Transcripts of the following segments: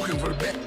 looking for the best.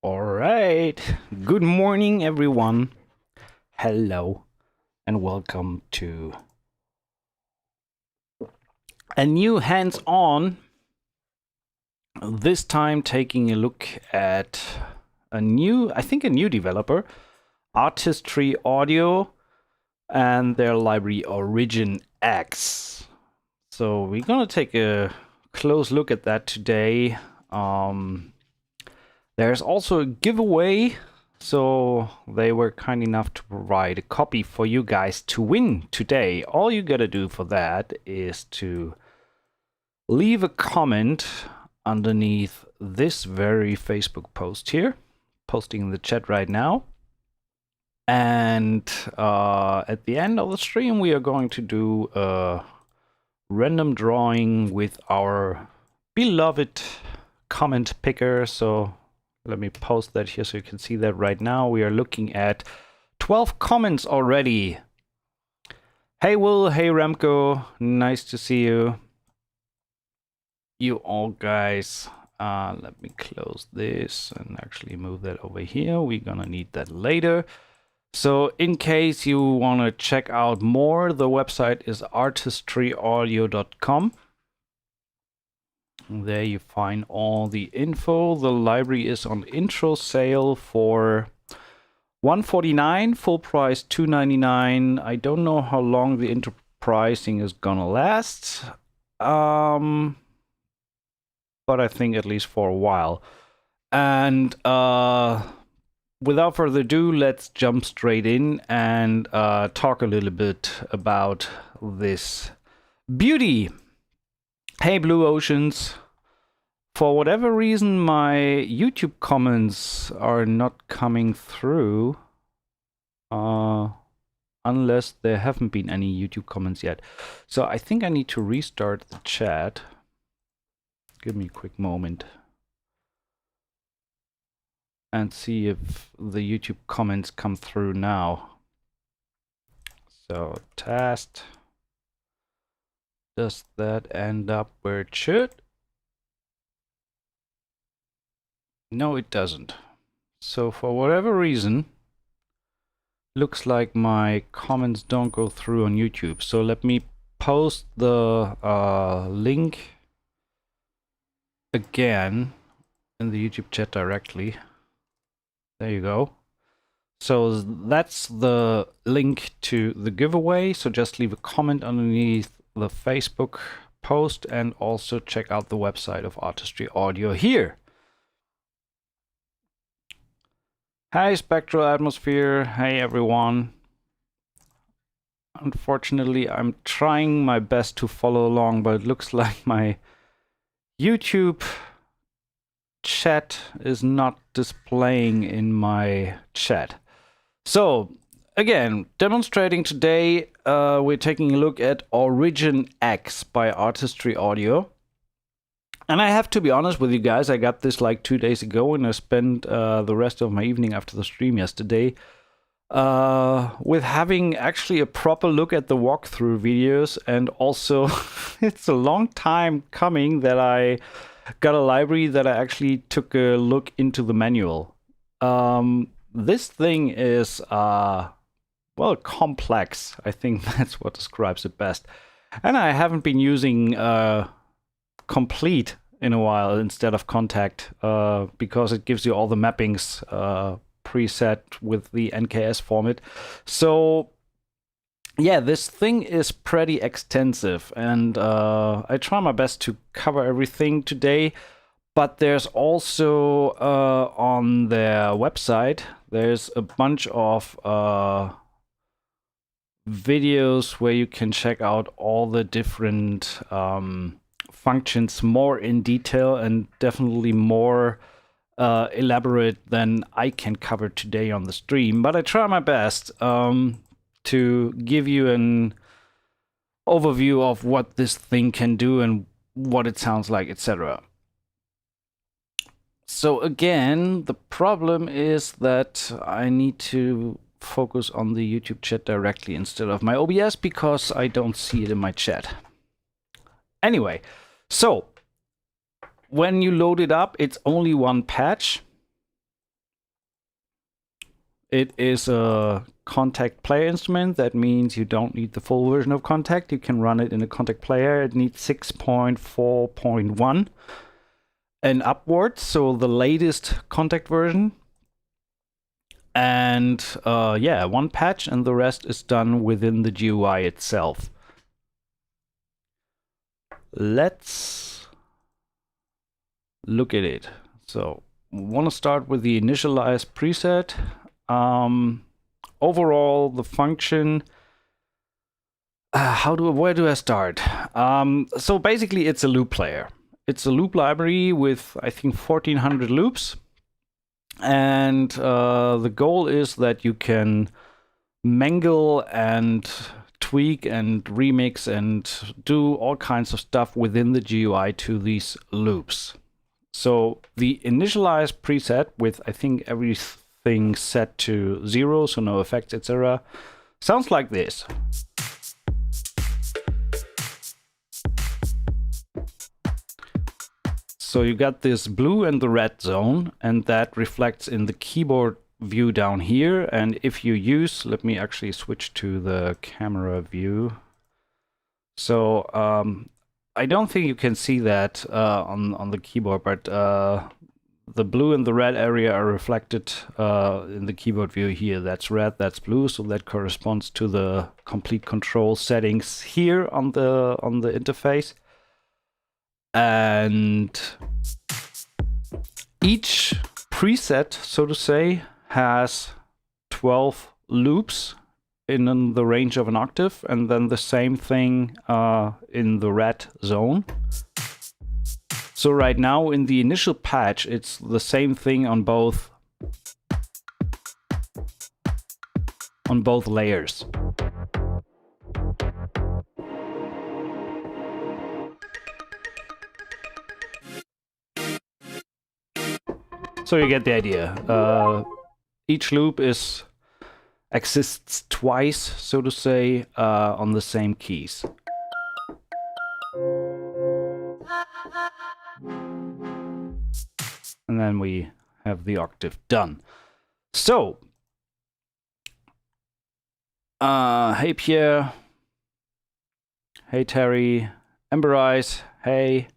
All right. Good morning, everyone. Hello, and welcome to a new hands-on. This time, taking a look at a new developer, Artistry Audio, and their library Origin X. So we're gonna take a close look at that today. There's also a giveaway, So they were kind enough to provide a copy for you guys to win today. All you gotta do for that is to leave a comment underneath this very Facebook post here, posting in the chat right now. And at the end of the stream, we are going to do a random drawing with our beloved comment picker. So let me post that here so you can see that right now. We are looking at 12 comments already. Hey Will, hey Remco, nice to see you. You all guys. Let me close this and actually move that over here. We're gonna need that later. So in case you want to check out more, the website is artistryaudio.com. There you find all the info. The library is on intro sale for $149, full price $299. I don't know how long the intro pricing is gonna last, but I think at least for a while. And without further ado, let's jump straight in and talk a little bit about this beauty. Hey Blue Oceans, for whatever reason my YouTube comments are not coming through, unless there haven't been any YouTube comments yet. So I think I need to restart the chat. Give me a quick moment and see if the YouTube comments come through now. So test. Does that end up where it should? No, it doesn't. So for whatever reason, looks like my comments don't go through on YouTube. So let me post the link again in the YouTube chat directly. There you go. So that's the link to the giveaway. So just leave a comment underneath the Facebook post and also check out the website of Artistry Audio here. Hi, Spectral Atmosphere. Hey, everyone. Unfortunately, I'm trying my best to follow along, but it looks like my YouTube chat is not displaying in my chat. So again, demonstrating today, we're taking a look at Origin X by Artistry Audio. And I have to be honest with you guys, I got this like 2 days ago and I spent the rest of my evening after the stream yesterday with having actually a proper look at the walkthrough videos. And also it's a long time coming that I got a library that I actually took a look into the manual. This thing is, well, complex. I think that's what describes it best. And I haven't been using Complete in a while instead of Contact, because it gives you all the mappings preset with the NKS format. So yeah, this thing is pretty extensive, and I try my best to cover everything today. But there's also on their website, there's a bunch of videos where you can check out all the different functions more in detail and definitely more elaborate than I can cover today on the stream. But I try my best to give you an overview of what this thing can do and what it sounds like, etc. So again, the problem is that I need to focus on the YouTube chat directly instead of my OBS because I don't see it in my chat. Anyway, so when you load it up, it's only one patch. It is a Contact player instrument. That means you don't need the full version of Contact. You can run it in a Contact player. It needs 6.4.1 and upwards, so the latest Contact version. And yeah, one patch, and the rest is done within the GUI itself. Let's look at it. So want to start with the initialize preset. Overall, the function. Where do I start? So basically, it's a loop player. It's a loop library with, I think, 1400 loops. And the goal is that you can mangle and tweak and remix and do all kinds of stuff within the GUI to these loops. So the initialize preset with, I think, everything set to 0, so no effects, etc., sounds like this. So you got this blue and the red zone, and that reflects in the keyboard view down here. And if you use, let me actually switch to the camera view. So I don't think you can see that on the keyboard, but the blue and the red area are reflected in the keyboard view here. That's red, that's blue, so that corresponds to the complete control settings here on the interface. And each preset, so to say, has 12 loops in the range of an octave, and then the same thing in the red zone. So right now in the initial patch, it's the same thing on both layers. So you get the idea. Each loop exists twice, so to say, on the same keys. And then we have the octave done. So, hey Pierre, hey Terry, Ember Eyes, hey.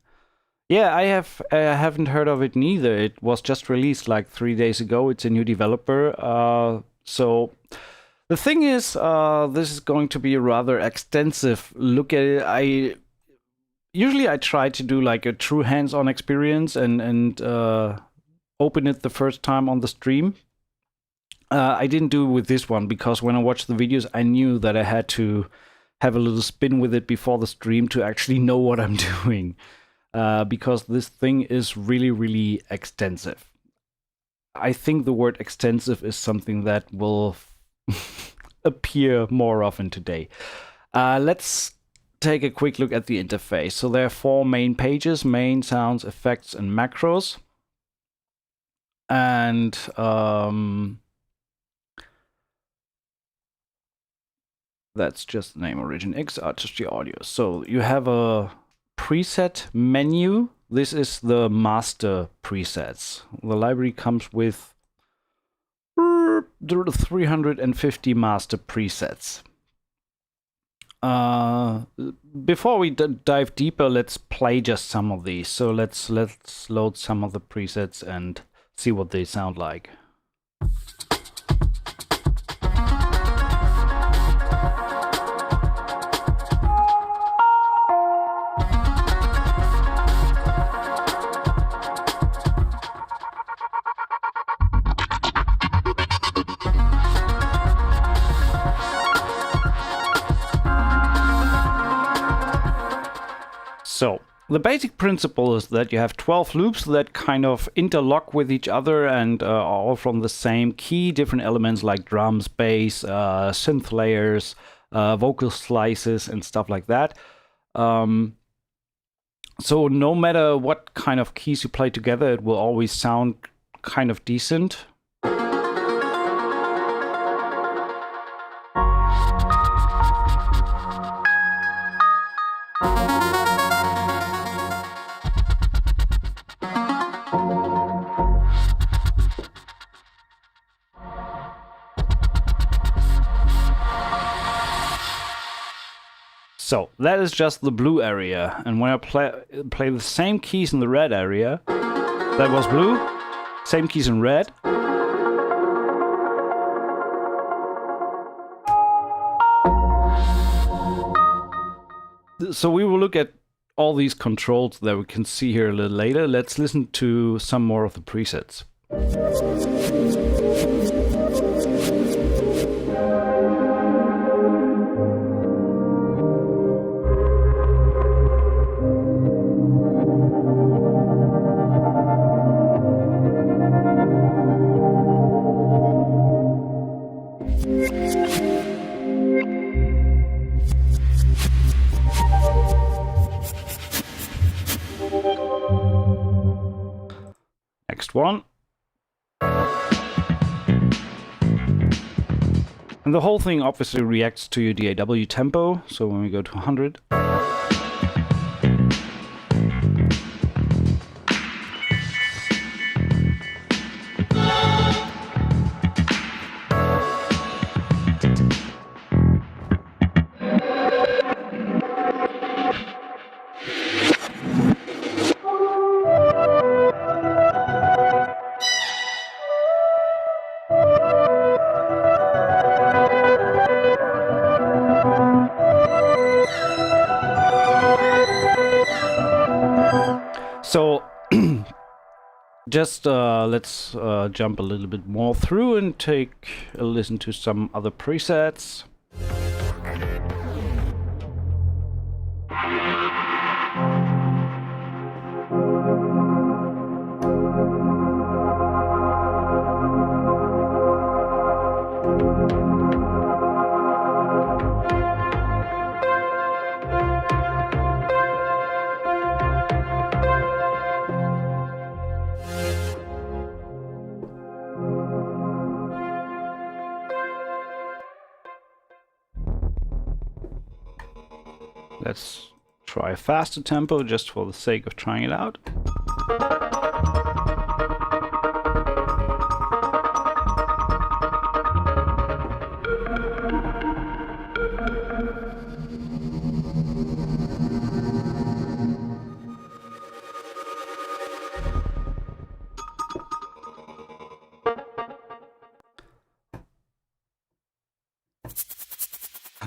Yeah, I haven't heard of it neither. It was just released like 3 days ago. It's a new developer. So the thing is, this is going to be a rather extensive look at it. Usually I try to do like a true hands-on experience and open it the first time on the stream. I didn't do it with this one because when I watched the videos, I knew that I had to have a little spin with it before the stream to actually know what I'm doing. Because this thing is really, really extensive. I think the word extensive is something that will appear more often today. Let's take a quick look at the interface. So there are 4 main pages: main, sounds, effects, and macros. And that's just the name, Origin X, Artistry Audio. So you have a preset menu. This is the master presets. The library comes with 350 master presets. Before we dive deeper, let's play just some of these. So let's load some of the presets and see what they sound like. So the basic principle is that you have 12 loops that kind of interlock with each other and are all from the same key, different elements like drums, bass, synth layers, vocal slices, and stuff like that. So no matter what kind of keys you play together, it will always sound kind of decent. So that is just the blue area, and when I play the same keys in the red area, that was blue, same keys in red. So we will look at all these controls that we can see here a little later, let's listen to some more of the presets. Next one. And the whole thing obviously reacts to your DAW tempo. So when we go to 100. So just let's jump a little bit more through and take a listen to some other presets. Let's try a faster tempo just for the sake of trying it out.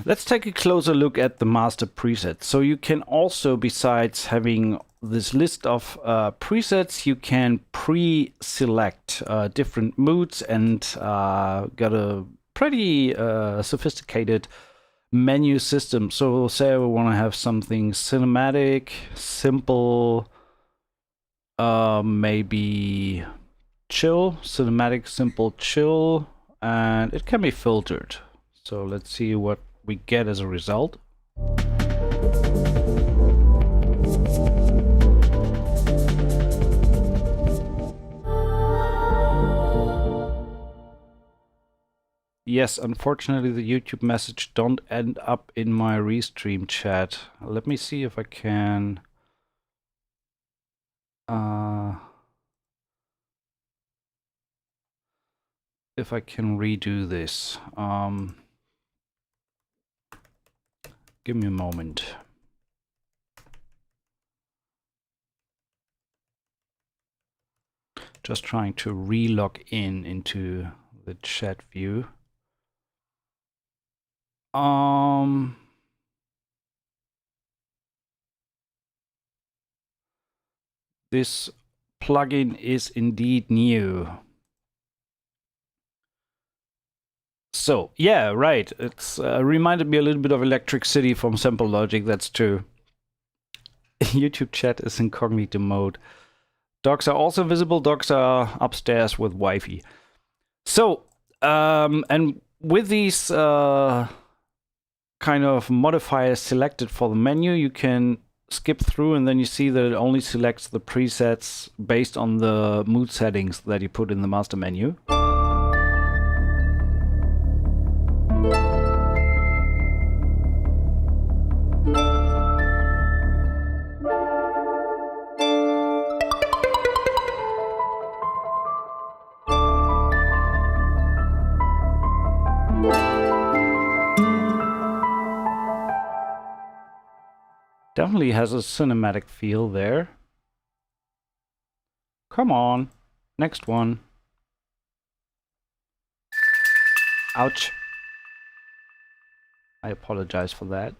Let's take a closer look at the master presets. So you can also, besides having this list of presets, you can pre-select different moods and got a pretty sophisticated menu system. So say we want to have something cinematic, simple, maybe chill, cinematic, simple, chill, and it can be filtered. So let's see what we get as a result. Yes, unfortunately the YouTube message don't end up in my restream chat. Let me see if I can redo this. Give me a moment. Just trying to re-log into the chat view. This plugin is indeed new. So yeah, right. It's reminded me a little bit of Electric City from Sample Logic. That's true. YouTube chat is incognito mode. Dogs are also visible. Dogs are upstairs with Wi-Fi. So and with these kind of modifiers selected for the menu, you can skip through and then you see that it only selects the presets based on the mood settings that you put in the master menu. Definitely has a cinematic feel there. Come on, next one. Ouch. I apologize for that.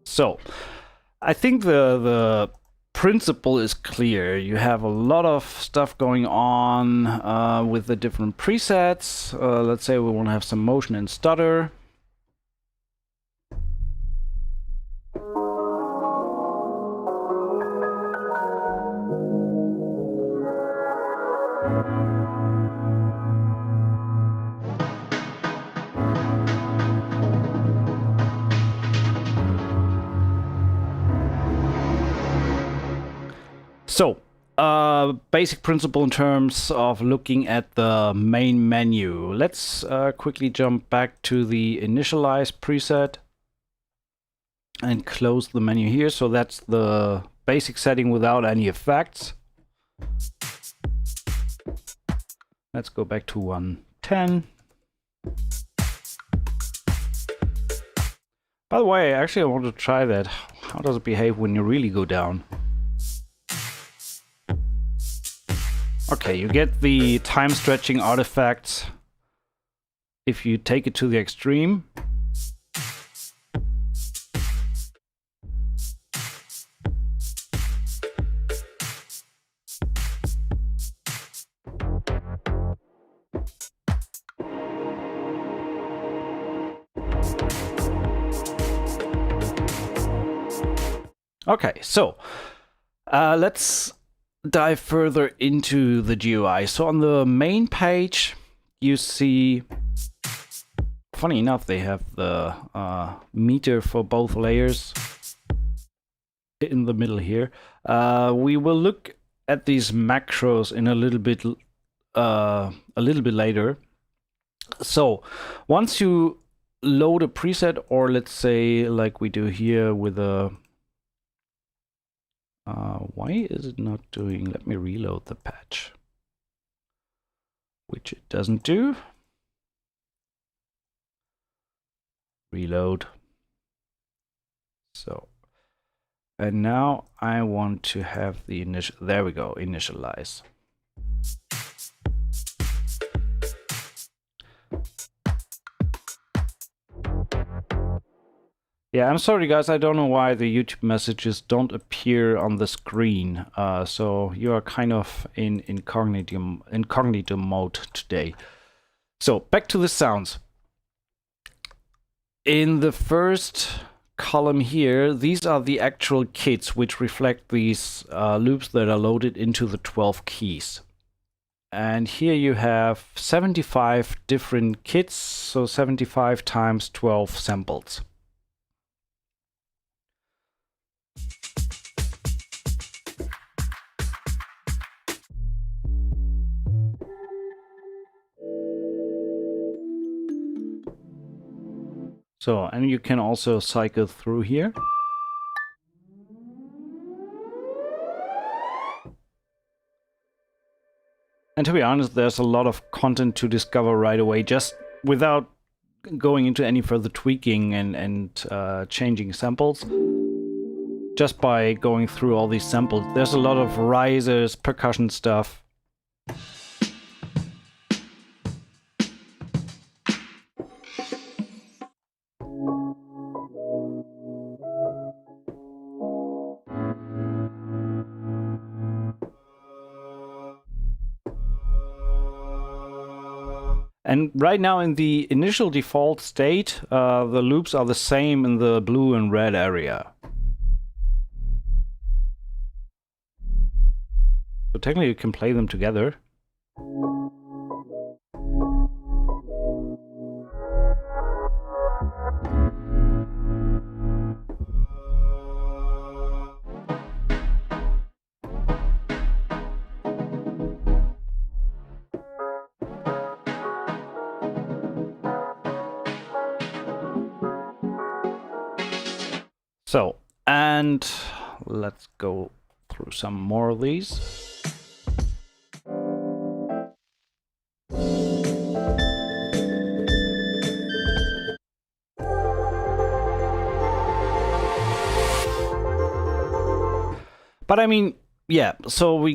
So, I think the principle is clear. You have a lot of stuff going on with the different presets. Let's say we want to have some motion and stutter. So, basic principle in terms of looking at the main menu. Let's quickly jump back to the initialize preset and close the menu here. So that's the basic setting without any effects. Let's go back to 110. By the way, actually I want to try that. How does it behave when you really go down? Okay, you get the time stretching artifacts if you take it to the extreme. Okay, so let's dive further into the GUI. So on the main page, you see, funny enough, they have the meter for both layers in the middle here. We will look at these macros in a little bit later. So once you load a preset, or let's say like we do here with a why is it not doing? Let me reload the patch, which it doesn't do. Reload. So, and now I want to have the initial, there we go, initialize. Yeah, I'm sorry guys, I don't know why the YouTube messages don't appear on the screen. So you are kind of in incognito mode today. So back to the sounds. In the first column here, these are the actual kits which reflect these loops that are loaded into the 12 keys. And here you have 75 different kits, so 75 times 12 samples. So, and you can also cycle through here. And to be honest, there's a lot of content to discover right away, just without going into any further tweaking and changing samples. Just by going through all these samples. There's a lot of risers, percussion stuff. And right now in the initial default state, the loops are the same in the blue and red area. So technically you can play them together. So, and let's go through some more of these. But I mean, yeah, so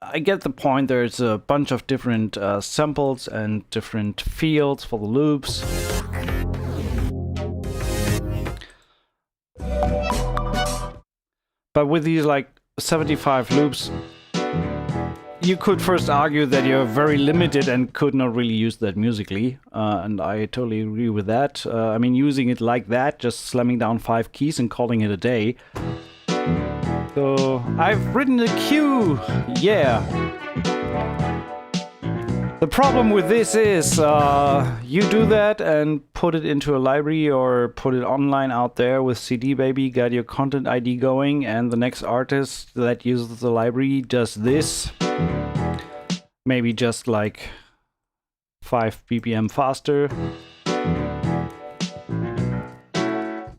I get the point. There's a bunch of different samples and different fields for the loops. But with these like 75 loops, you could first argue that you're very limited and could not really use that musically. And I totally agree with that. I mean, using it like that, just slamming down 5 keys and calling it a day. So I've written a cue. Yeah. The problem with this is you do that and put it into a library or put it online out there with CD Baby, got your content ID going, and the next artist that uses the library does this. Maybe just like 5 BPM faster.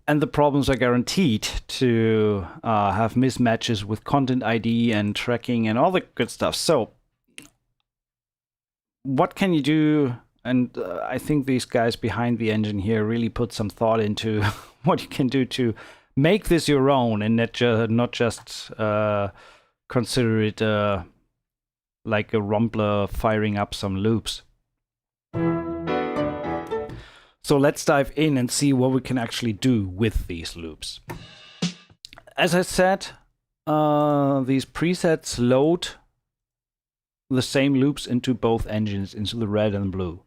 And the problems are guaranteed to have mismatches with content ID and tracking and all the good stuff. So what can you do? And I think these guys behind the engine here really put some thought into what you can do to make this your own and not just consider it like a rumbler firing up some loops. So let's dive in and see what we can actually do with these loops. As I said, these presets load the same loops into both engines, into the red and blue.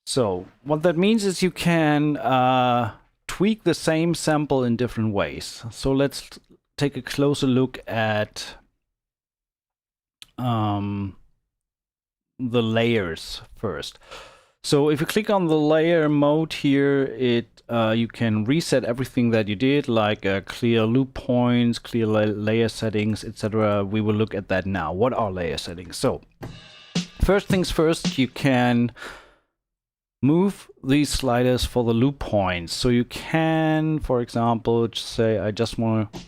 So what that means is you can tweak the same sample in different ways. So let's take a closer look at the layers first. So if you click on the layer mode here, you can reset everything that you did, like clear loop points, clear layer settings, etc. We will look at that now. What are layer settings? So first things first, you can move these sliders for the loop points. So you can, for example, just say I just want to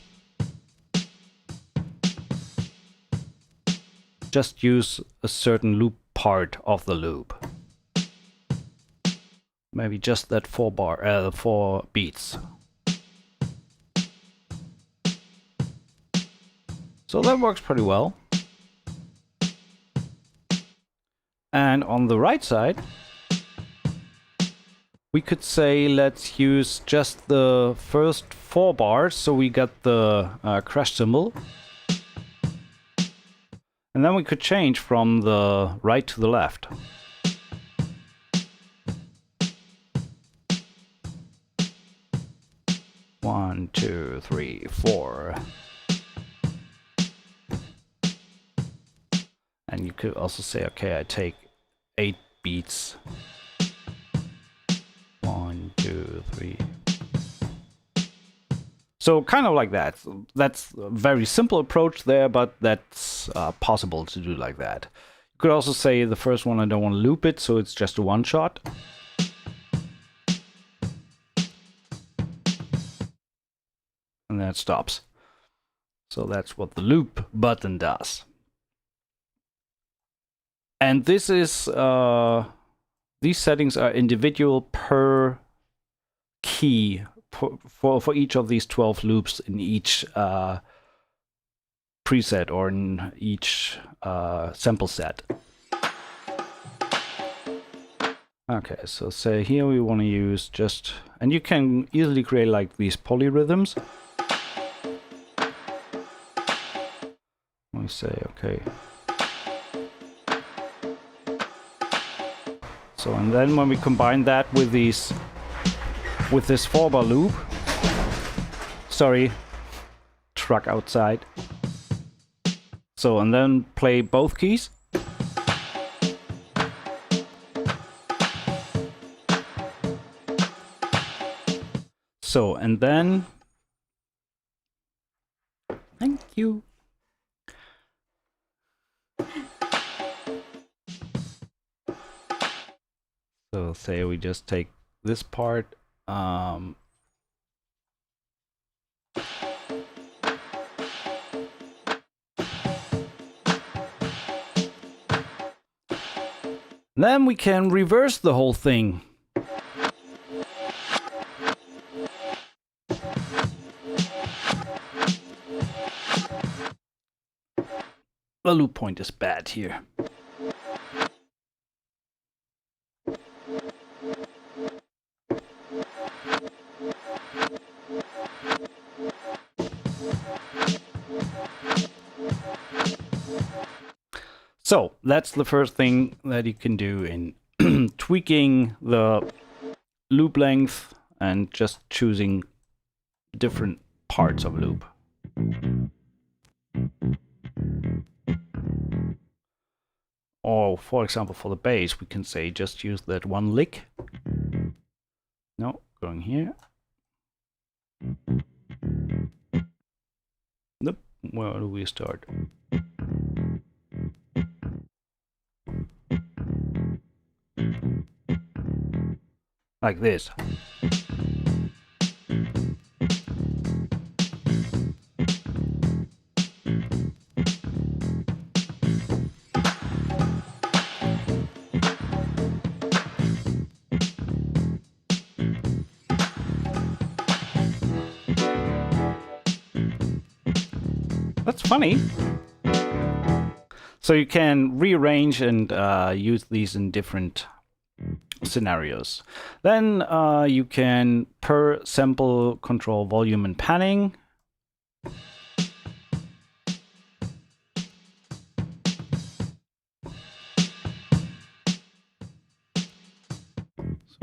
just use a certain loop part of the loop. Maybe just that 4 beats. So that works pretty well. And on the right side, we could say let's use just the first 4 bars. So we got the crash cymbal. And then we could change from the right to the left. One, 2, 3, 4. And you could also say, okay, I take 8 beats. 1, 2, 3. So kind of like that. That's a very simple approach there, but that's possible to do like that. You could also say the first one, I don't want to loop it, so it's just a one shot. And then it stops. So that's what the loop button does. And this is, these settings are individual per key for each of these 12 loops in each preset or in each sample set. Okay, so say here we want to use just, and you can easily create like these polyrhythms. We say, okay. So, and then when we combine that with these, with this 4-bar loop, sorry, truck outside. So, and then play both keys. So, and then, thank you. So say we just take this part, then we can reverse the whole thing. The loop point is bad here. So that's the first thing that you can do in tweaking the loop length and just choosing different parts of a loop. Or for example, for the bass, we can say just use that one lick. No, going here. Nope. Where do we start? Like this. That's funny. So you can rearrange and use these in different scenarios. Then you can per sample control volume and panning. So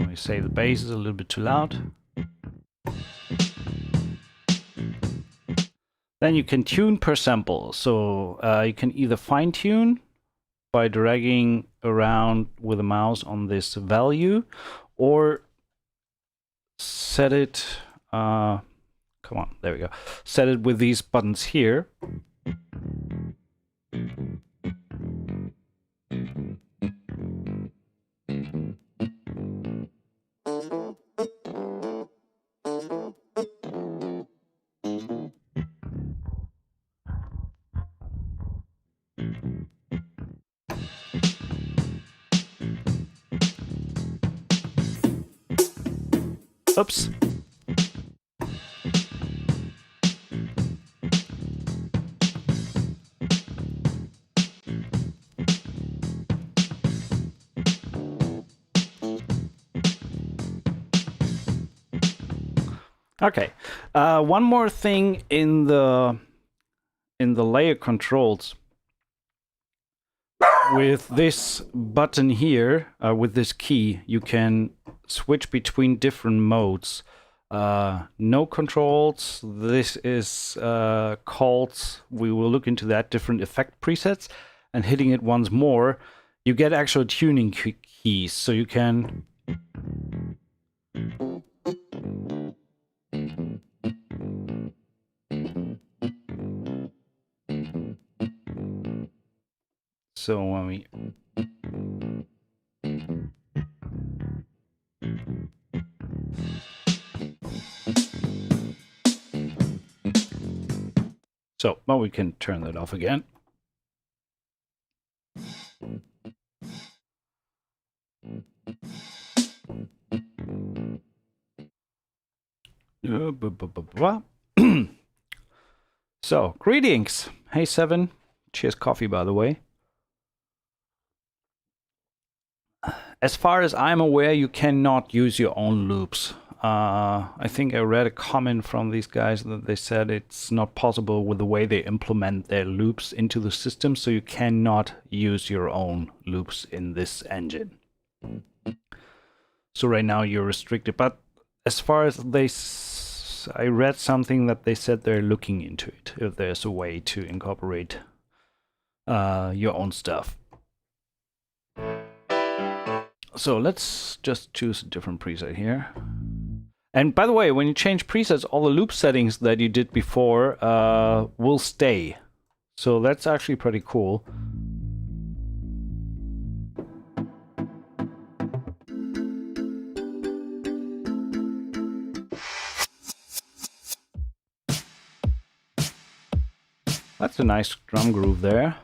we say the bass is a little bit too loud. Then you can tune per sample. So you can either fine tune by dragging around with a mouse on this value, or set it, come on, there we go. Set it with these buttons here. Oops. Okay. One more thing in the layer controls. With this button here, with this key, you can switch between different modes. No controls. This is called, we will look into that, different effect presets, and hitting it once more, you get actual tuning keys. So you can when we but we can turn that off again. So, greetings. Hey, Seven. Cheers coffee, by the way. As far as I'm aware, you cannot use your own loops. I think I read a comment from these guys that they said it's not possible with the way they implement their loops into the system, so you cannot use your own loops in this engine. So right now you're restricted, but as far as I read something that they said they're looking into it, if there's a way to incorporate your own stuff. So let's just choose a different preset here. And by the way, when you change presets, all the loop settings that you did before will stay. So that's actually pretty cool. That's a nice drum groove there.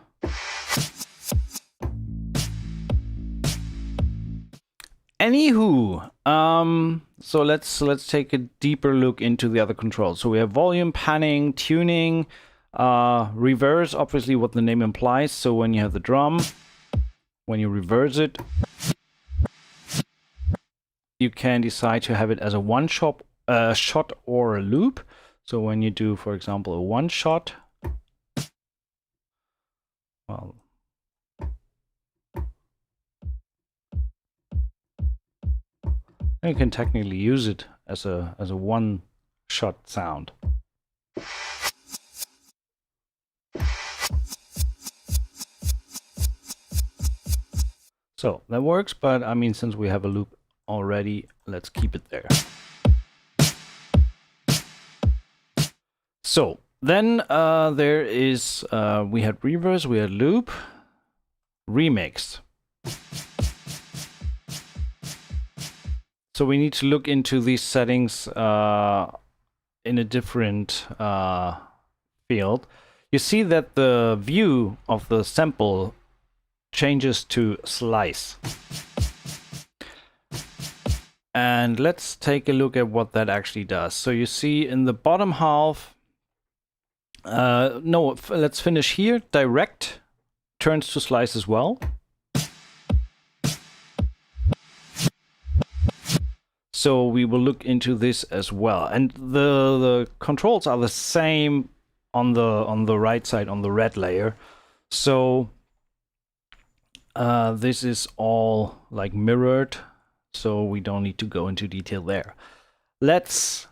Anywho, so let's take a deeper look into the other controls. So we have volume, panning, tuning, reverse, obviously what the name implies. So when you have the drum, when you reverse it, you can decide to have it as a one shot or a loop. So when you do, for example, a one shot, well, You can technically use it as a one-shot sound. So that works, but I mean, since we have a loop already, let's keep it there. So then there is, we had reverse, we had loop, remix. So we need to look into these settings in a different field. You see that the view of the sample changes to slice. And let's take a look at what that actually does. So you see in the bottom half, let's finish here. Direct turns to slice as well. So we will look into this as well. And the controls are the same on the right side, on the red layer. So this is all like mirrored, so we don't need to go into detail there. Let's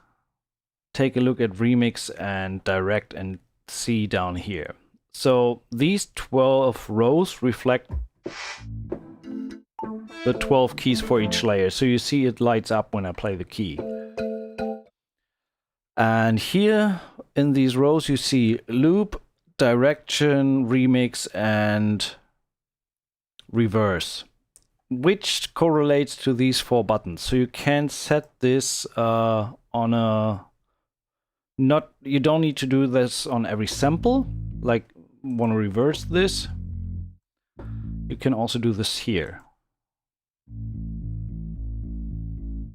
take a look at remix and direct and see down here. So these 12 rows reflect the 12 keys for each layer. So you see it lights up when I play the key. And here in these rows you see loop, direction, remix, and reverse, which correlates to these 4 buttons. So you can set this on a you don't need to do this on every sample. Like, want to reverse this, you can also do this here.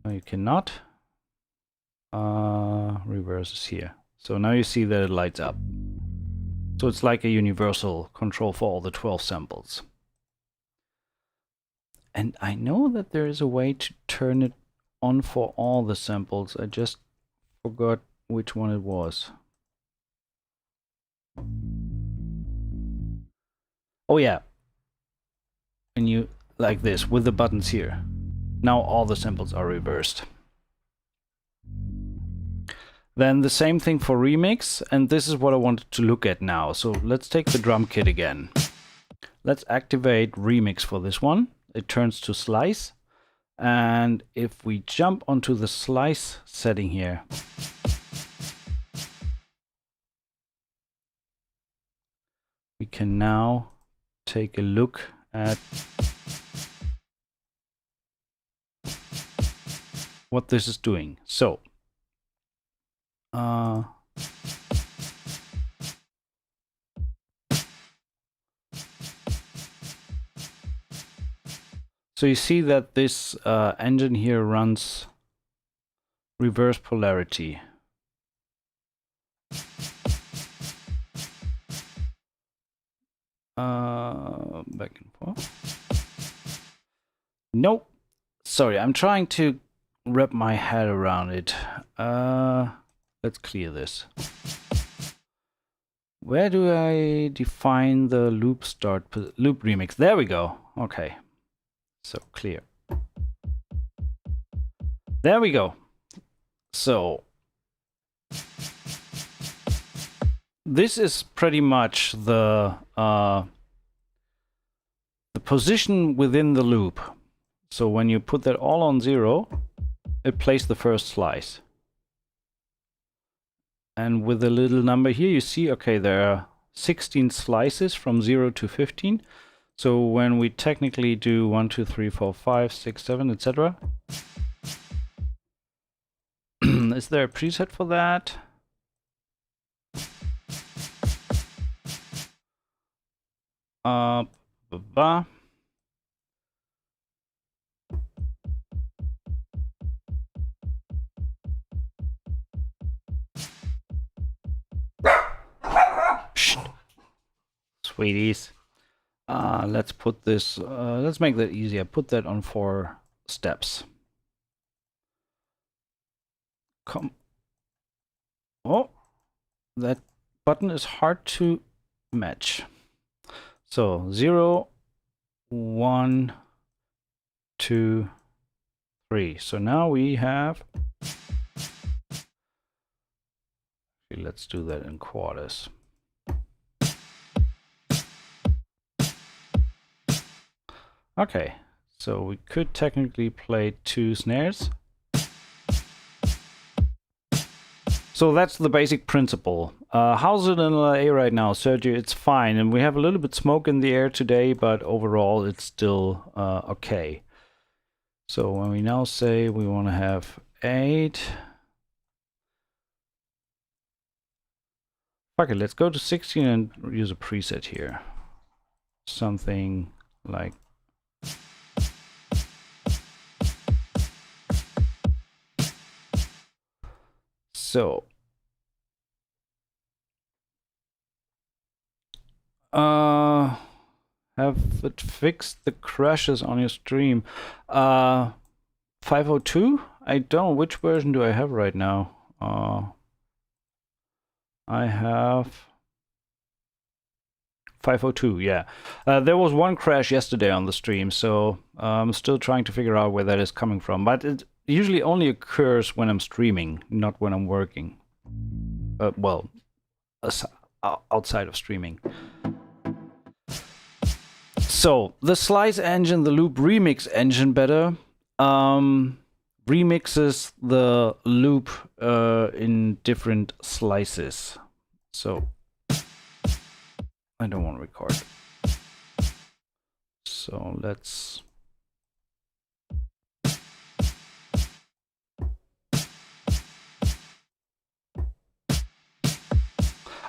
No, you cannot. Reverse is here. So now you see that it lights up. So it's like a universal control for all the 12 samples. And I know that there is a way to turn it on for all the samples. I just forgot which one it was. Oh yeah. And you like this with the buttons here. Now all the samples are reversed. Then the same thing for remix, and this is what I wanted to look at now. So let's take the drum kit again. Let's activate remix for this one. It turns to slice. And if we jump onto the slice setting here, we can now take a look at what this is doing. So so you see that this engine here runs reverse polarity. Back and forth. Nope. Sorry, I'm trying to wrap my head around it. Let's clear this. Where do I define the loop loop remix? There we go. Okay. So clear. There we go. So this is pretty much the position within the loop. So when you put that all on 0, it plays the first slice. And with the little number here, you see, okay, there are 16 slices from 0 to 15. So when we technically do 1, 2, 3, 4, 5, 6, 7, etc. Is there a preset for that? Sweeties. Let's put this, let's make that easier. Put that on 4 steps. Oh, that button is hard to match. So 0, 1, 2, 3. So now we have, let's do that in quarters. Okay, so we could technically play 2 snares. So that's the basic principle. How's it in LA right now, Sergio? It's fine, and we have a little bit smoke in the air today, but overall it's still okay. So when we now say we want to have 8, okay, let's go to 16 and use a preset here. Something like so. Have it fixed the crashes on your stream? 502? I don't know. Which version do I have right now? I have 502, yeah. There was one crash yesterday on the stream, so I'm still trying to figure out where that is coming from. But it usually only occurs when I'm streaming, not when I'm working. Well, outside of streaming. So, the slice engine, the loop remix engine better, remixes the loop in different slices. So, I don't want to record. So, let's...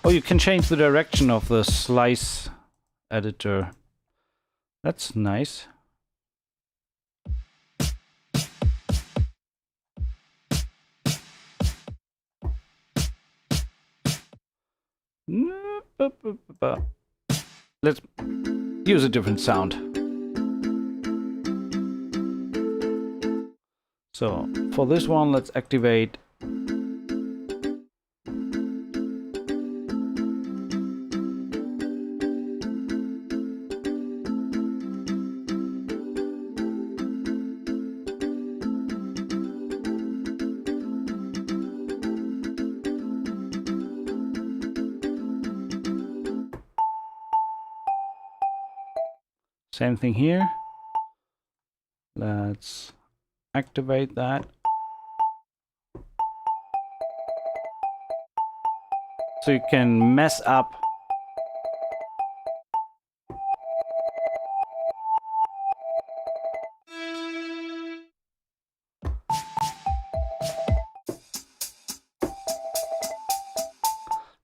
Oh, you can change the direction of the slice editor. That's nice. Let's use a different sound. So for this one, let's activate same thing here. Let's activate that. So you can mess up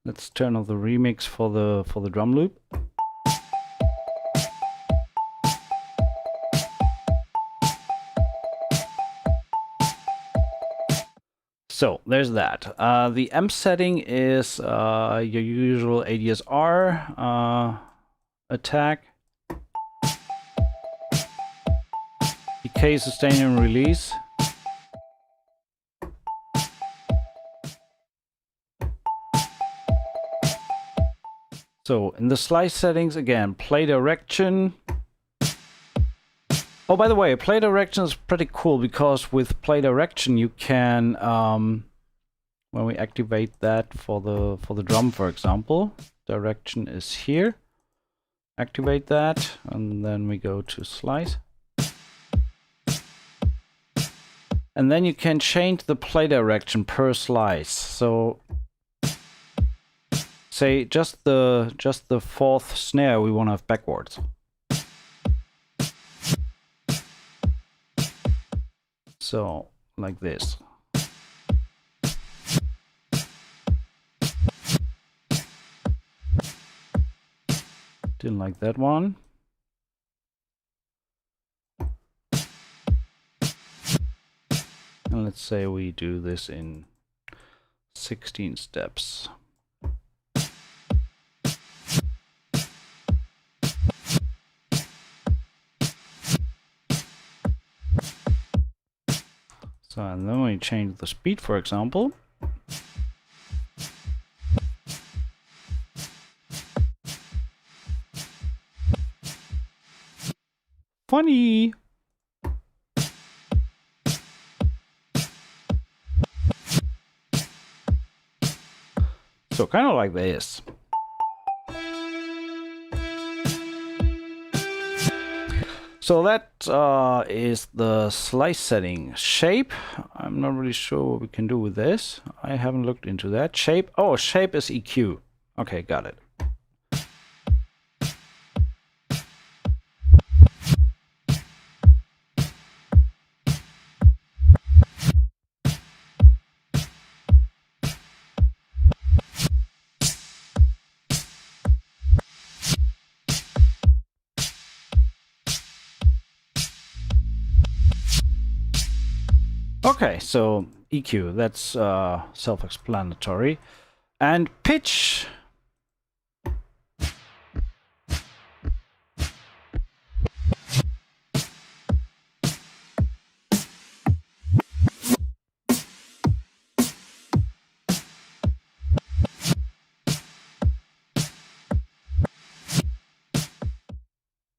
Let's turn off the remix for the drum loop. So there's that. The amp setting is your usual ADSR attack, decay, sustain, and release. So in the slice settings, again, play direction. Oh, by the way, play direction is pretty cool because with play direction you can, when we activate that for the drum, for example, direction is here. Activate that, and then we go to slice. And then you can change the play direction per slice. So say just the fourth snare we want to have backwards. So like this. Didn't like that one. And let's say we do this in 16 steps. So, and then we change the speed, for example. Funny! So kind of like this. So that is the slice setting. Shape, I'm not really sure what we can do with this. I haven't looked into that. Shape, oh, shape is EQ. Okay, got it. Okay, so EQ, that's self-explanatory. And pitch.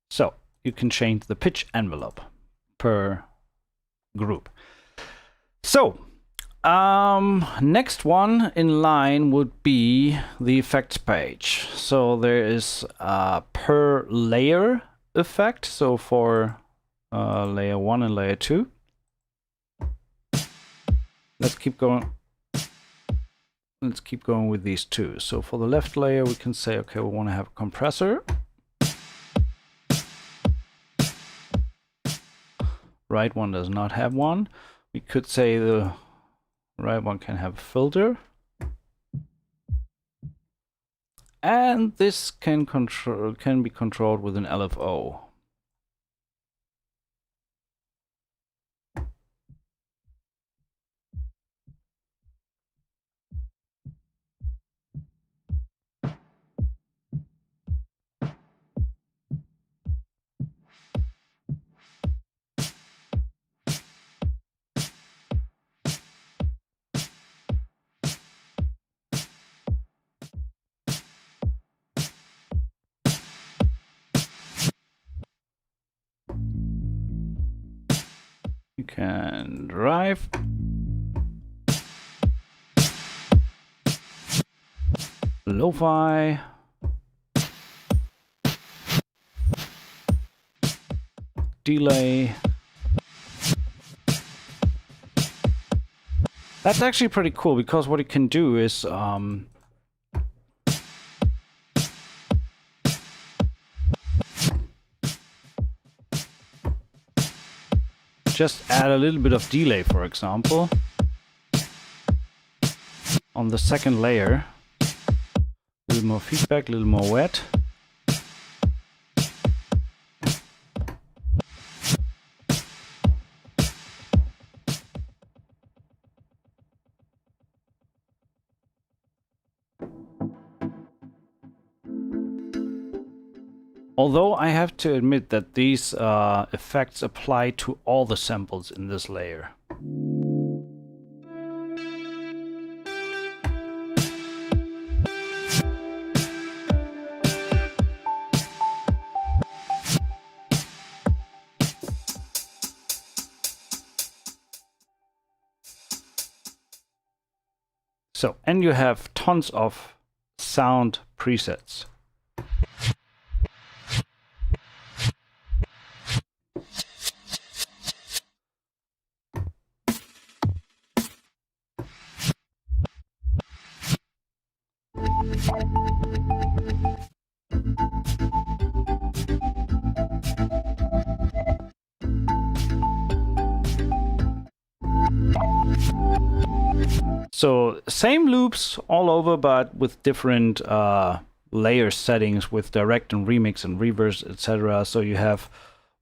So you can change the pitch envelope per group. So next one in line would be the effects page. So there is a per layer effect. So for layer 1 and layer 2. Let's keep going. Let's keep going with these two. So for the left layer, we can say, okay, we want to have a compressor. Right one does not have one. We could say the right one can have a filter. And this can be controlled with an LFO. You can drive. Lo-fi. Delay. That's actually pretty cool because what it can do is just add a little bit of delay, for example, on the second layer. A little more feedback, a little more wet. Although I have to admit that these effects apply to all the samples in this layer. So, and you have tons of sound presets. So same loops all over, but with different layer settings with direct and remix and reverse, etc. So you have,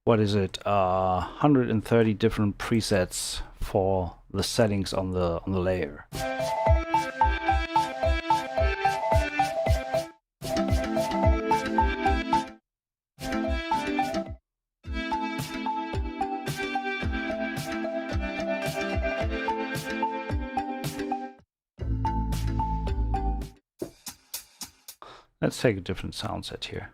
what is it, 130 different presets for the settings on the layer. Let's take a different sound set here.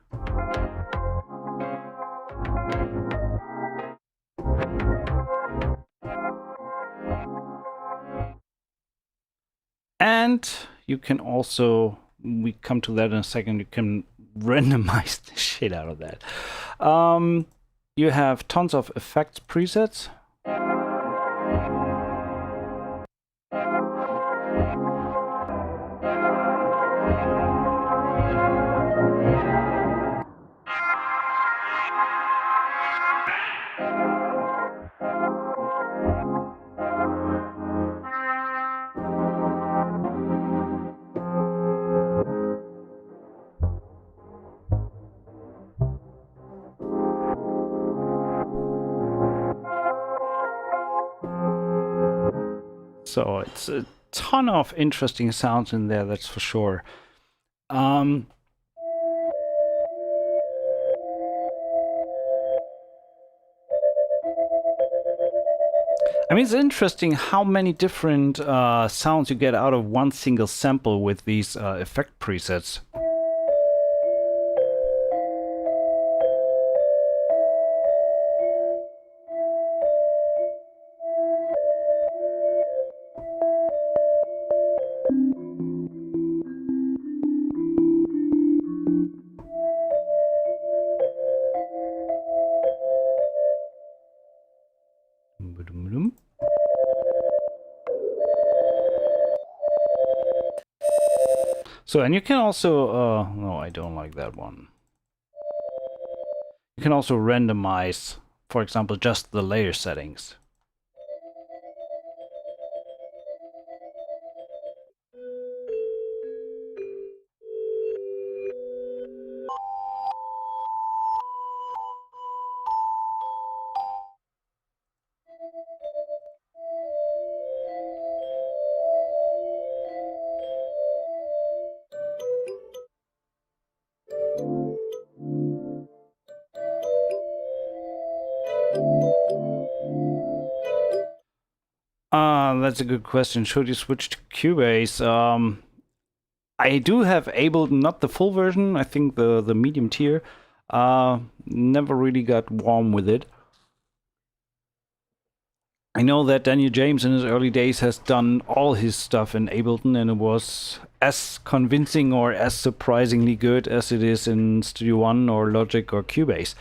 And you can also, we come to that in a second, you can randomize the shit out of that. You have tons of effects presets. So it's a ton of interesting sounds in there, that's for sure. I mean, it's interesting how many different sounds you get out of one single sample with these effect presets. So, and you can also, no, I don't like that one. You can also randomize, for example, just the layer settings. That's a good question. Should you switch to Cubase? I do have Ableton, not the full version. I think the medium tier. Never really got warm with it. I know that Daniel James in his early days has done all his stuff in Ableton, and it was as convincing or as surprisingly good as it is in Studio One or Logic or Cubase.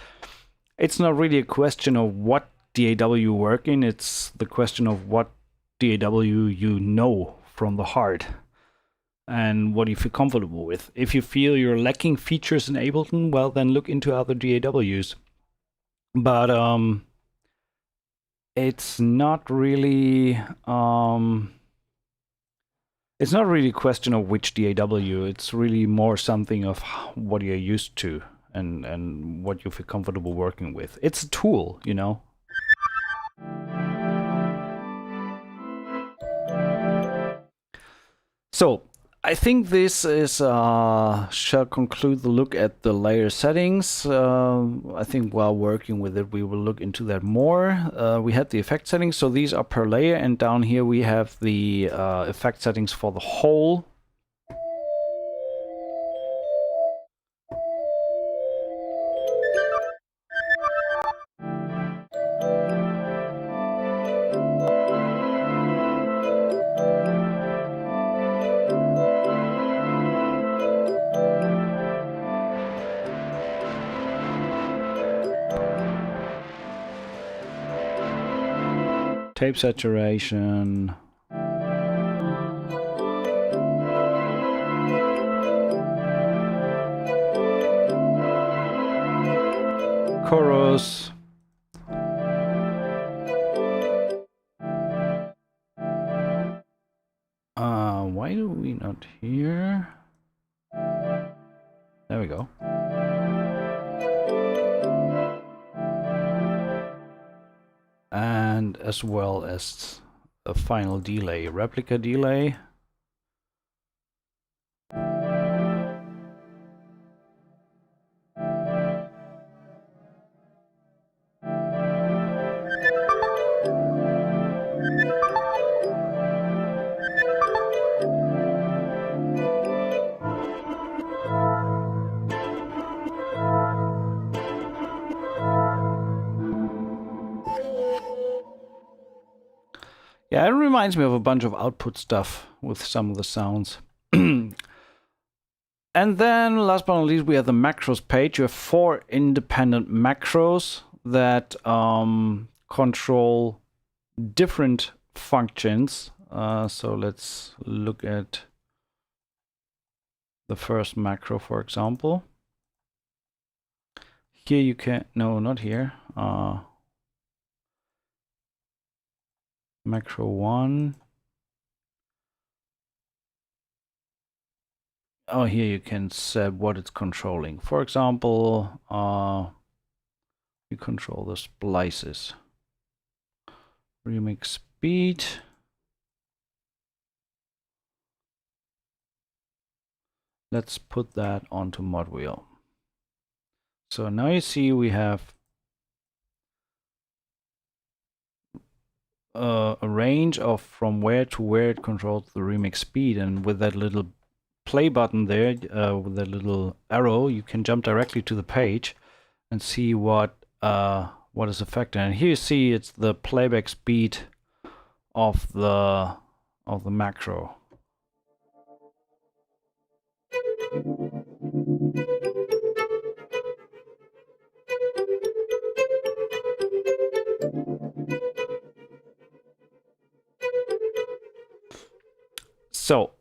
It's not really a question of what DAW you work in, it's the question of what DAW you know from the heart and what you feel comfortable with. If you feel you're lacking features in Ableton, well, then look into other DAWs. But it's not really a question of which DAW. It's really more something of what you're used to and what you feel comfortable working with. It's a tool, you know. So I think this is shall conclude the look at the layer settings. I think while working with it, we will look into that more. We had the effect settings, so these are per layer, and down here we have the effect settings for the whole. Tape saturation. Chorus. Why do we not hear? There we go. And as well as a final delay, replica delay. Yeah, it reminds me of a bunch of output stuff with some of the sounds. And then last but not least, we have the macros page. You have 4 independent macros that control different functions. So let's look at the first macro, for example. Here you can, no, not here. Macro 1. Oh, here you can set what it's controlling. For example, you control the splices. Remix speed. Let's put that onto mod wheel. So now you see we have a range of from where to where it controls the remix speed, and with that little play button there, with that little arrow, you can jump directly to the page and see what is affected. And here you see it's the playback speed of the macro. So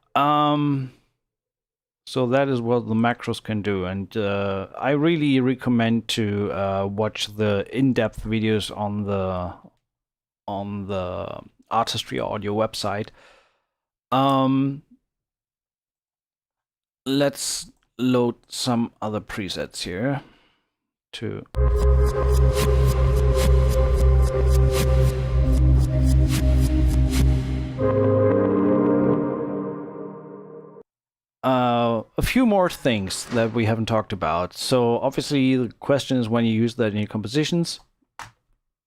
so that is what the macros can do, and I really recommend to watch the in-depth videos on the Artistry audio website. Let's load some other presets here to a few more things that we haven't talked about. So obviously the question is when you use that in your compositions,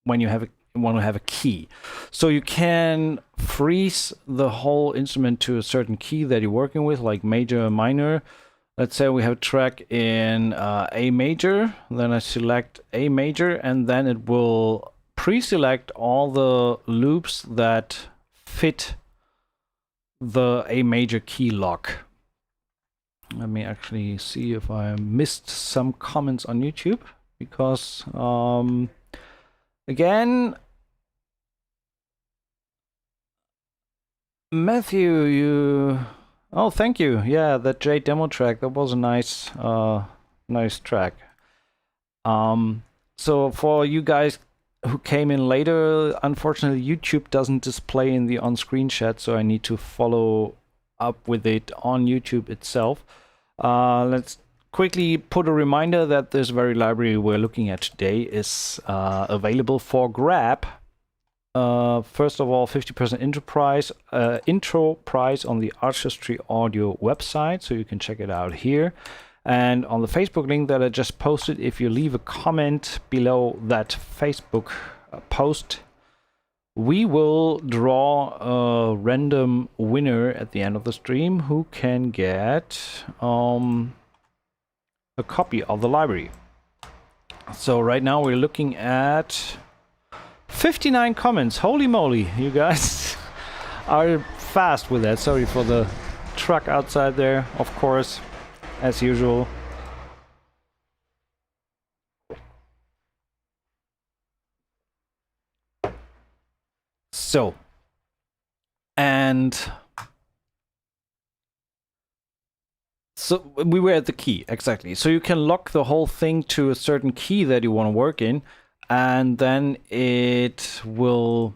when you want to have a key. So you can freeze the whole instrument to a certain key that you're working with, like major or minor. Let's say we have a track in A major, then I select A major, and then it will pre-select all the loops that fit the A major key lock. Let me actually see if I missed some comments on YouTube, because again, Matthew, oh, thank you. Yeah, that J demo track, that was a nice nice track. So for you guys who came in later, unfortunately YouTube doesn't display in the on-screen chat, so I need to follow up with it on YouTube itself. Let's quickly put a reminder that this very library we're looking at today is available for grab. First of all, 50% intro price on the Artistry audio website, so you can check it out here. And on the Facebook link that I just posted, if you leave a comment below that Facebook post, we will draw a random winner at the end of the stream who can get a copy of the library. So right now we're looking at 59 comments. Holy moly, you guys are fast with that. Sorry for the truck outside there, of course, as usual. So, and so we were at the key, exactly. So you can lock the whole thing to a certain key that you want to work in, and then it will,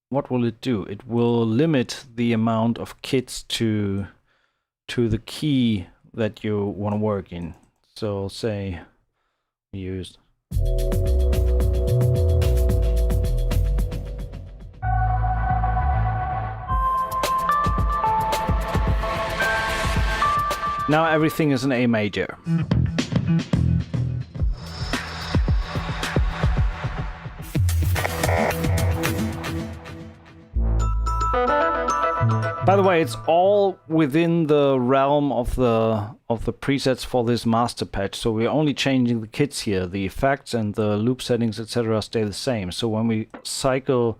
what will it do? It will limit the amount of kits to the key that you want to work in. So say we used now everything is an A major. By the way, it's all within the realm of the presets for this master patch. So we're only changing the kits here. The effects and the loop settings, etc., stay the same. So when we cycle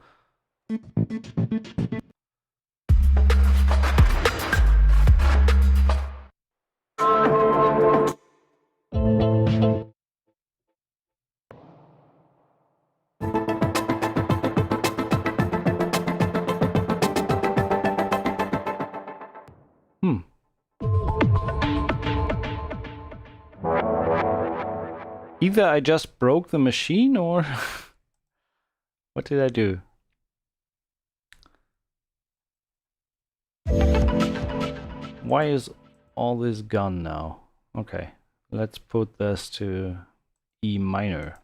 Either I just broke the machine or what did I do? Why is all this gone now? Okay, let's put this to E minor.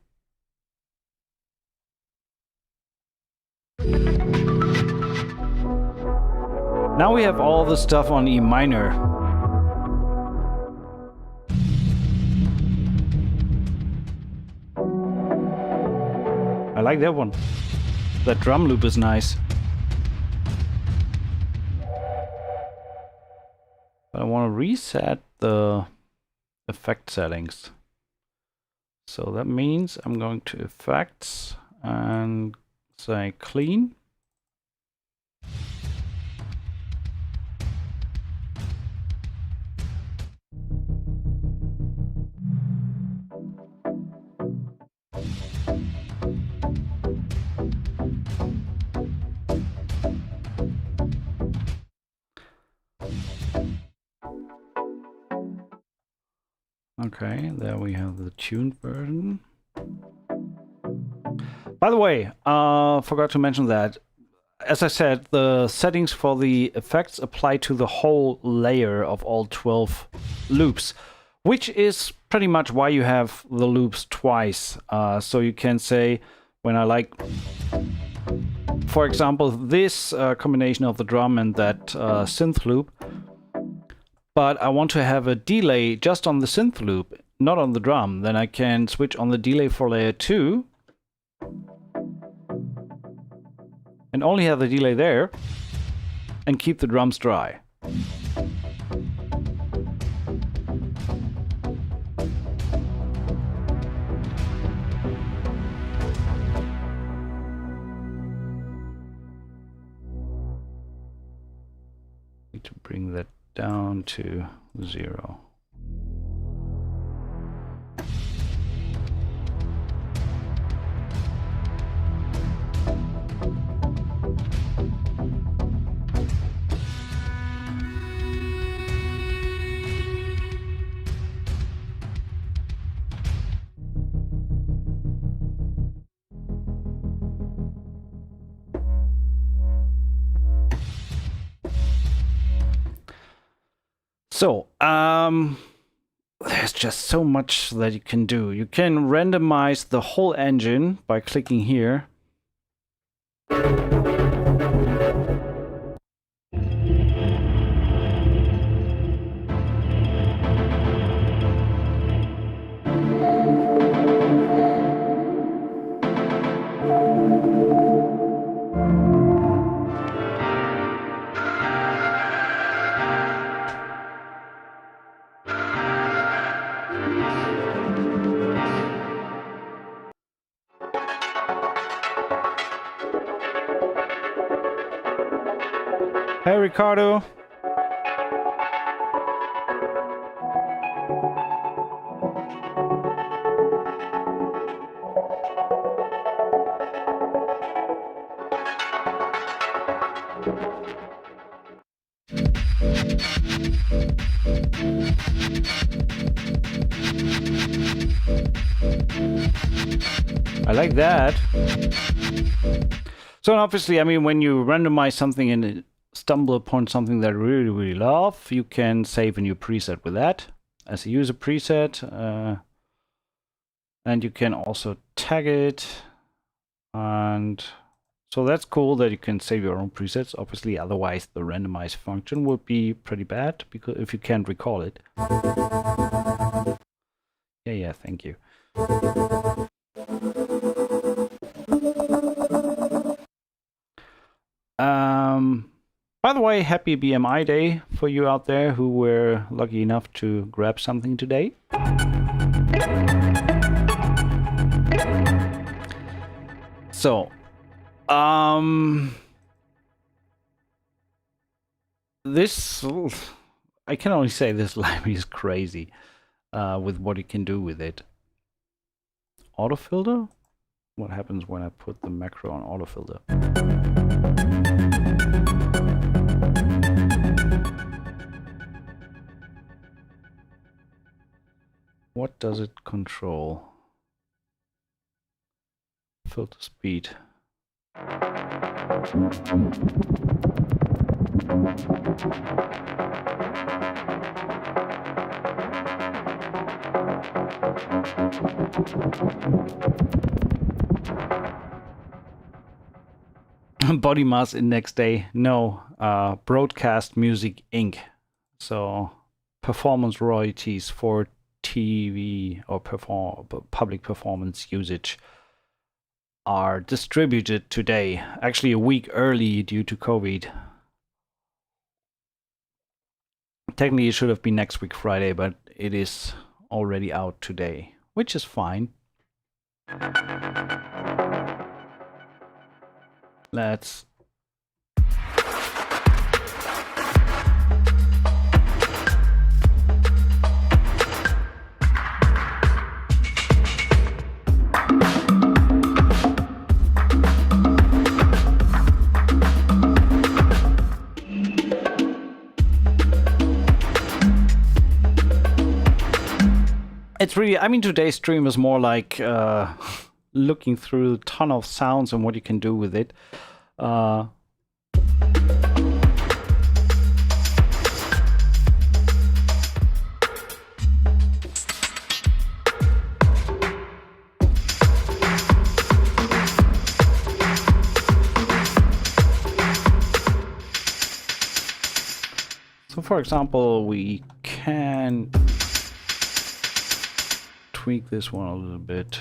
Now we have all the stuff on E minor. I like that one. That drum loop is nice. But I want to reset the effect settings. So that means I'm going to effects and say clean. Okay, there we have the tuned version. By the way, forgot to mention that. As I said, the settings for the effects apply to the whole layer of all 12 loops, which is pretty much why you have the loops twice. So you can say, when I like, for example, this combination of the drum and that synth loop, but I want to have a delay just on the synth loop, not on the drum, then I can switch on the delay for layer 2 and only have the delay there and keep the drums dry. Need to bring that down to 0. So, there's just so much that you can do. You can randomize the whole engine by clicking here. Hey, Ricardo. I like that. So obviously, I mean, when you randomize something and stumble upon something that you really, really love, you can save a new preset with that as a user preset. And you can also tag it. And so that's cool that you can save your own presets. Obviously, otherwise the randomize function would be pretty bad because if you can't recall it. Yeah, thank you. By the way, happy BMI day for you out there who were lucky enough to grab something today. So, this, I can only say this library is crazy with what you can do with it. Autofilter? What happens when I put the macro on autofilter? What does it control? filter speed. Body mass index day, no. Broadcast Music Inc. So performance royalties for TV or public performance usage are distributed today, actually a week early due to COVID. Technically it should have been next week Friday, but it is already out today, which is fine. Let's It's really, I mean, today's stream is more like looking through a ton of sounds and what you can do with it. So for example, we can tweak this one a little bit.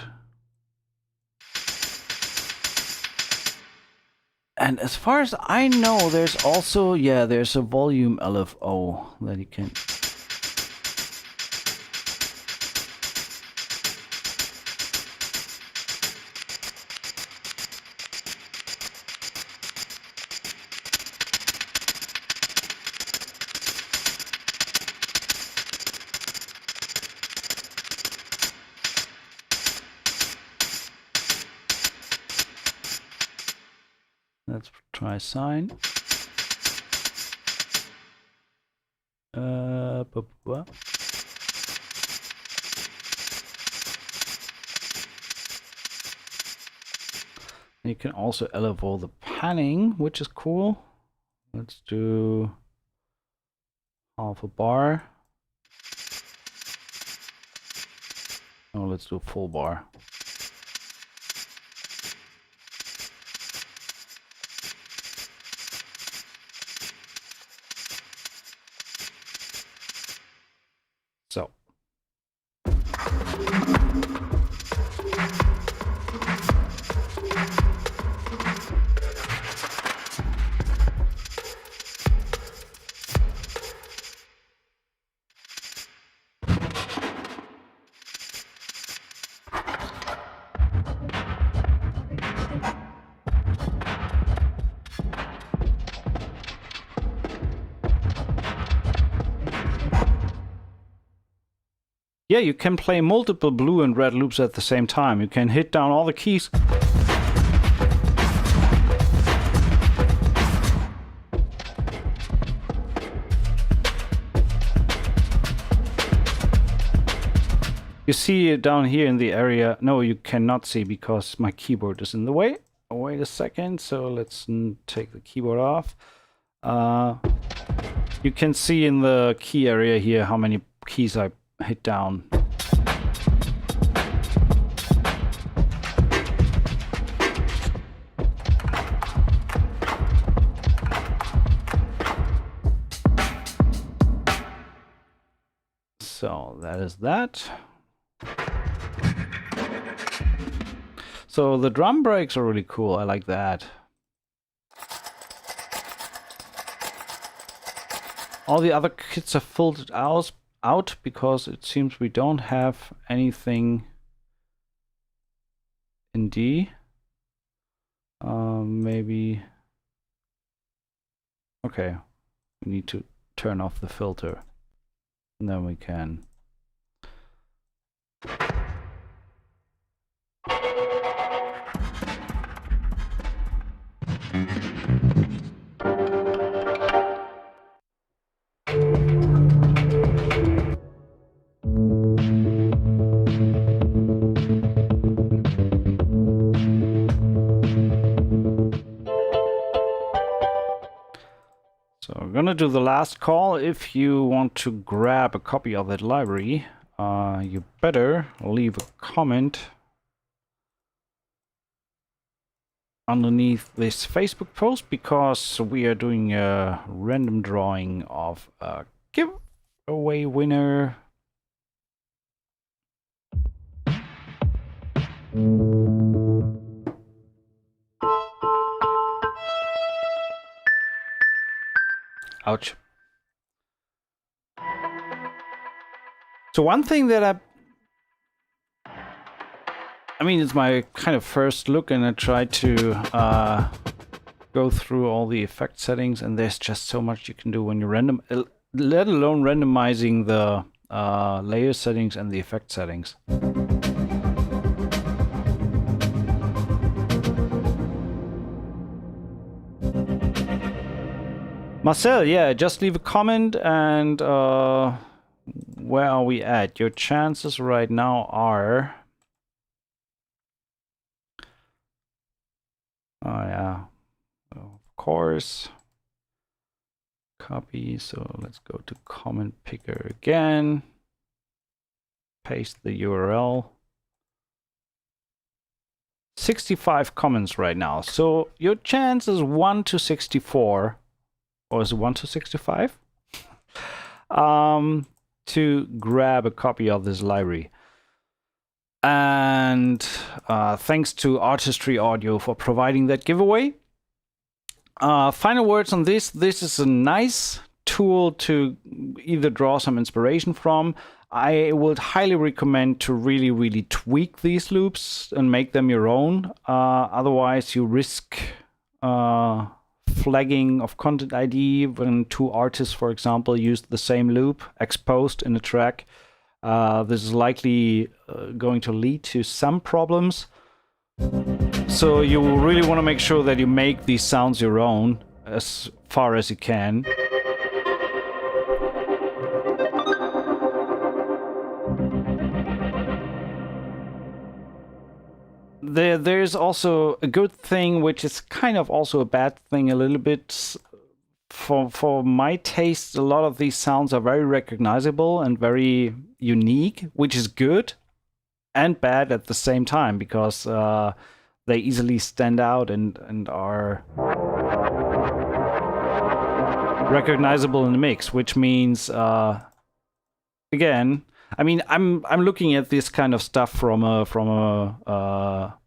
And as far as I know, there's also, yeah, there's a volume LFO that you can. Let's try sine. You can also elevate the panning, which is cool. Let's do half a bar. Oh, let's do a full bar. So. Yeah, you can play multiple blue and red loops at the same time. You can hit down all the keys. You see it down here in the area. No, you cannot see because my keyboard is in the way. Wait a second. So let's take the keyboard off. You can see in the key area here how many keys I hit down. So that is that. So the drum breaks are really cool. I like that. All the other kits are filtered out because it seems we don't have anything in D. Maybe. Okay, we need to turn off the filter, and then we can. gonna do the last call. If you want to grab a copy of that library, you better leave a comment underneath this Facebook post, because we are doing a random drawing of a giveaway winner. Ouch. So one thing that I mean, it's my kind of first look, and I tried to go through all the effect settings, and there's just so much you can do when you let alone randomizing the layer settings and the effect settings. Marcel, yeah, just leave a comment, and where are we at? Your chances right now are... Oh yeah, of course. Copy, so let's go to comment picker again. Paste the URL. 65 comments right now. So your chance is 1 to 64. Or is it 1 to 65? To grab a copy of this library. And thanks to Artistry Audio for providing that giveaway. Final words on this. This is a nice tool to either draw some inspiration from. I would highly recommend to really tweak these loops and make them your own. Otherwise, you risk flagging of content ID when two artists, for example, use the same loop exposed in a track. This is likely going to lead to some problems. So you really want to make sure that you make these sounds your own as far as you can. There's also a good thing, which is kind of also a bad thing a little bit. For my taste, a lot of these sounds are very recognizable and very unique, which is good and bad at the same time, because they easily stand out and are recognizable in the mix, which means again, I mean, I'm looking at this kind of stuff from a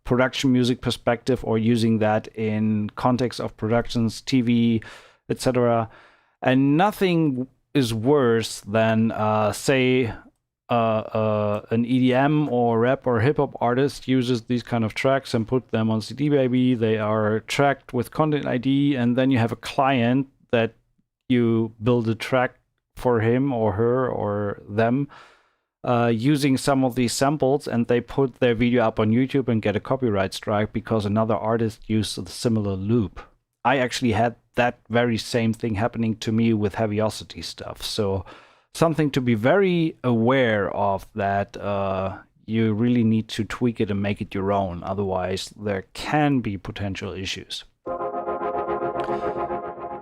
production music perspective, or using that in context of productions, TV, etc. And nothing is worse than say an EDM or rap or hip hop artist uses these kind of tracks and put them on CD Baby. They are tracked with content ID, and then you have a client that you build a track for him or her or them using some of these samples, and they put their video up on YouTube and get a copyright strike because another artist used a similar loop. I actually had that very same thing happening to me with Heaviosity stuff. So something to be very aware of, that you really need to tweak it and make it your own. Otherwise, there can be potential issues.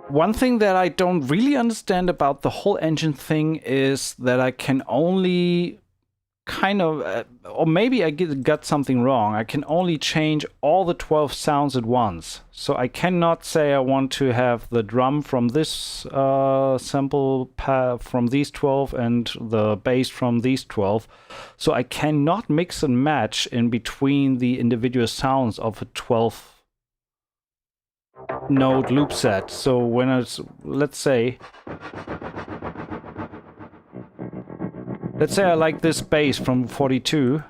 One thing that I don't really understand about the whole engine thing is that I can only kind of, or maybe I got something wrong, I can only change all the 12 sounds at once. So I cannot say I want to have the drum from this sample from these 12 and the bass from these 12. So I cannot mix and match in between the individual sounds of a 12 node loop set. So when it's, let's say I like this bass from 42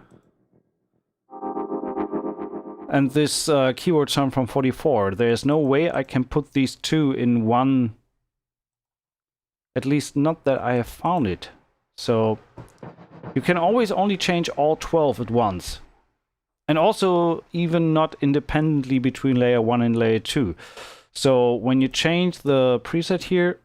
and this keyword sound from 44. There's no way I can put these two in one, at least not that I have found it. So you can always only change all 12 at once. And also even not independently between layer 1 and layer 2. So when you change the preset here,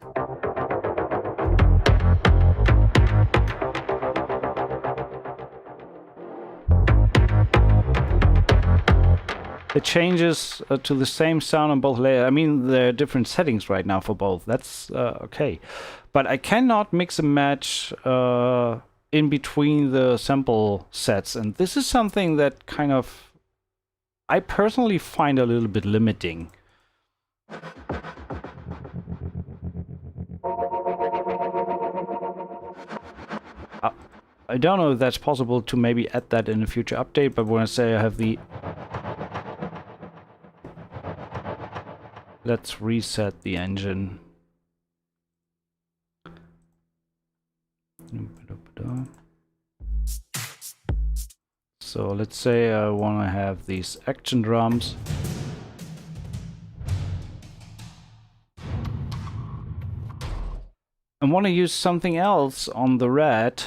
it changes to the same sound on both layers. I mean, there are different settings right now for both. That's okay. But I cannot mix and match in between the sample sets. And this is something that kind of, I personally find a little bit limiting. I don't know if that's possible to maybe add that in a future update, but when I say I have the... Let's reset the engine. So let's say I want to have these action drums. I want to use something else on the red.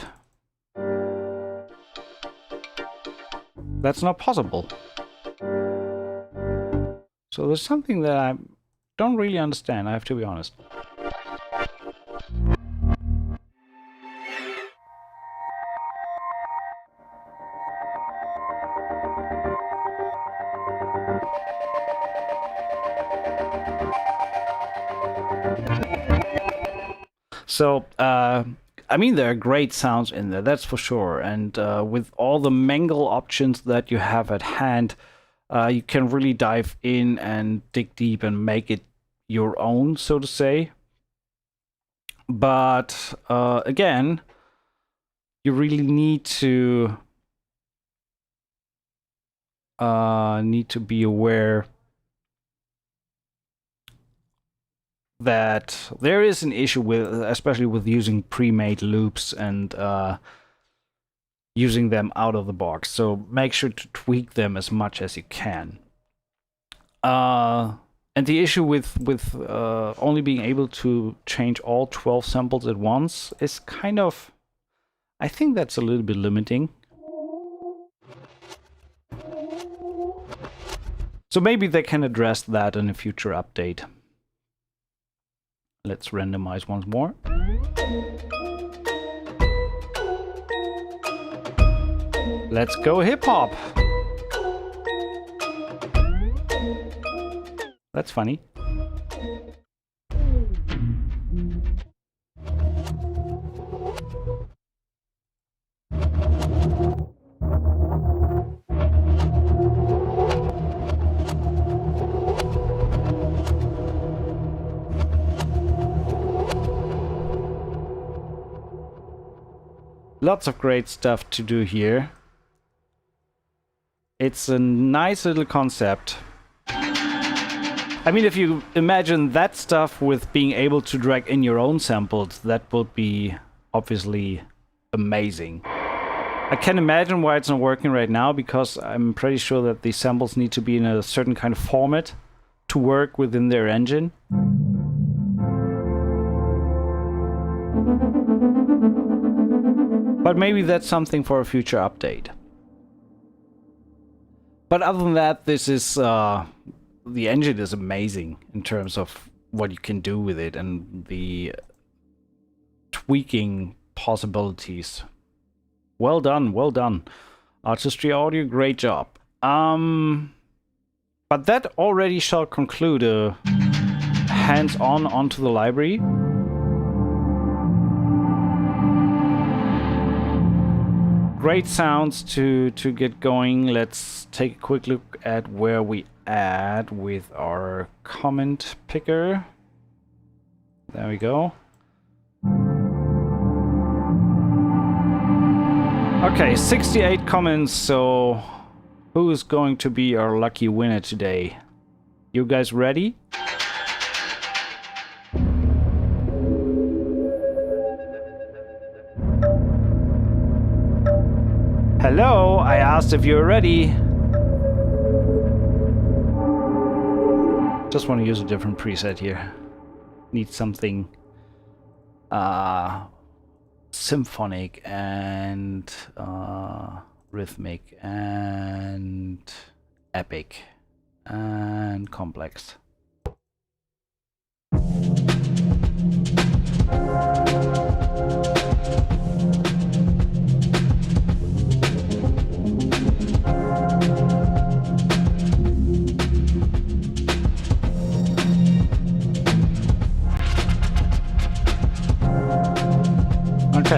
That's not possible. So there's something that I don't really understand, I have to be honest. So, I mean, there are great sounds in there, that's for sure. And with all the mangle options that you have at hand, you can really dive in and dig deep and make it your own, so to say. But again, you really need to be aware that there is an issue with, especially with using pre-made loops and using them out of the box. So make sure to tweak them as much as you can. And the issue with only being able to change all 12 samples at once is kind of, I think that's a little bit limiting. So maybe they can address that in a future update. Let's randomize once more. Let's go hip hop. That's funny. Lots of great stuff to do here. It's a nice little concept. I mean, if you imagine that stuff with being able to drag in your own samples, that would be obviously amazing. I can imagine why it's not working right now, because I'm pretty sure that these samples need to be in a certain kind of format to work within their engine. But maybe that's something for a future update. But other than that, this is the engine is amazing in terms of what you can do with it and the tweaking possibilities. Well done, well done. Artistry Audio, great job. But that already shall conclude a hands-on onto the library. Great sounds to get going. Let's take a quick look at where we add with our comment picker. There we go. Okay, 68 comments, so who is going to be our lucky winner today? You guys ready? Hello, I asked if you're ready. Just want to use a different preset here. Need something symphonic and rhythmic and epic and complex.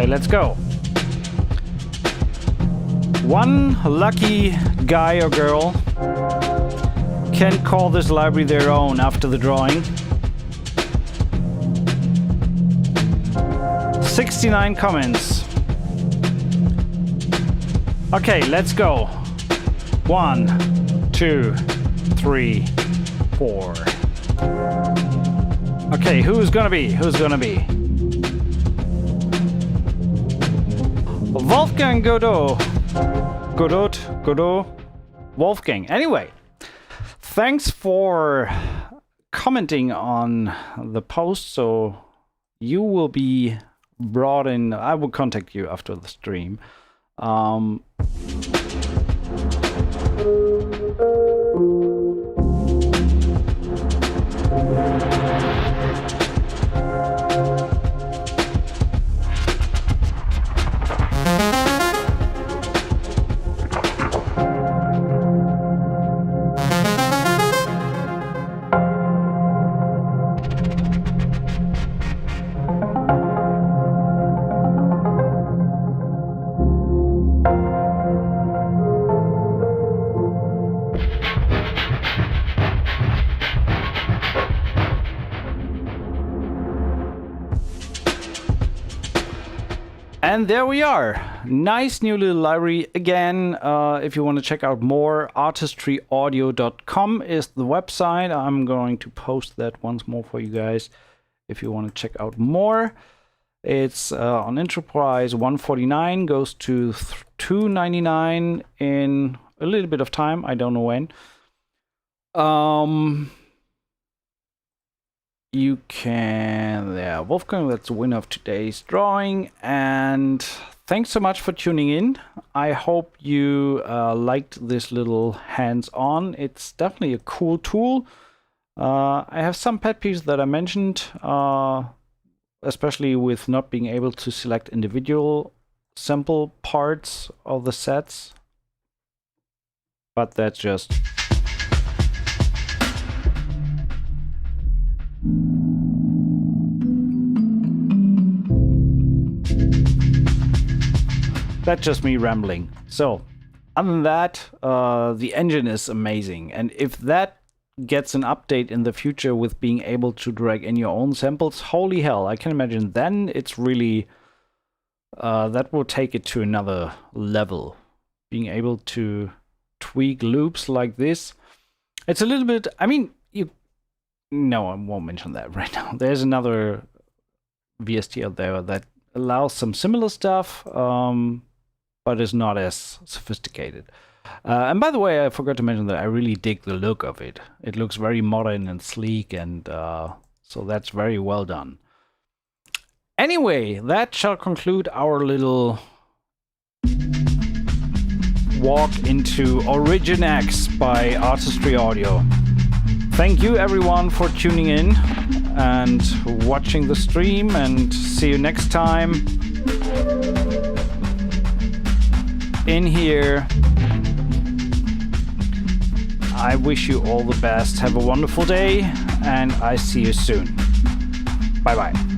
let's go. One lucky guy or girl can call this library their own after the drawing. 69 comments. Okay, let's go. 1, 2, 3, 4. Okay, who's gonna be? Who's gonna be? Wolfgang Godot. Godot. Wolfgang. Anyway, thanks for commenting on the post. So you will be brought in. I will contact you after the stream. And there we are. Nice new little library. Again, if you want to check out more, artistryaudio.com is the website. I'm going to post that once more for you guys if you want to check out more. It's on Enterprise 149, goes to 299 in a little bit of time. I don't know when. You can, yeah, Wolfgang, that's the winner of today's drawing. And thanks so much for tuning in. I hope you liked this little hands-on. It's definitely a cool tool. I have some pet peeves that I mentioned, especially with not being able to select individual sample parts of the sets. But that's just... That's just me rambling. So, other than that, the engine is amazing. And if that gets an update in the future with being able to drag in your own samples, holy hell, I can imagine then it's really... that will take it to another level. Being able to tweak loops like this. It's a little bit... I mean, no, I won't mention that right now. There's another VST out there that allows some similar stuff, but is not as sophisticated. And by the way, I forgot to mention that I really dig the look of it. It looks very modern and sleek, and so that's very well done. Anyway, that shall conclude our little walk into Origin X by Artistry Audio. Thank you everyone for tuning in and watching the stream, and see you next time in here. I wish you all the best. Have a wonderful day, and I see you soon. Bye bye.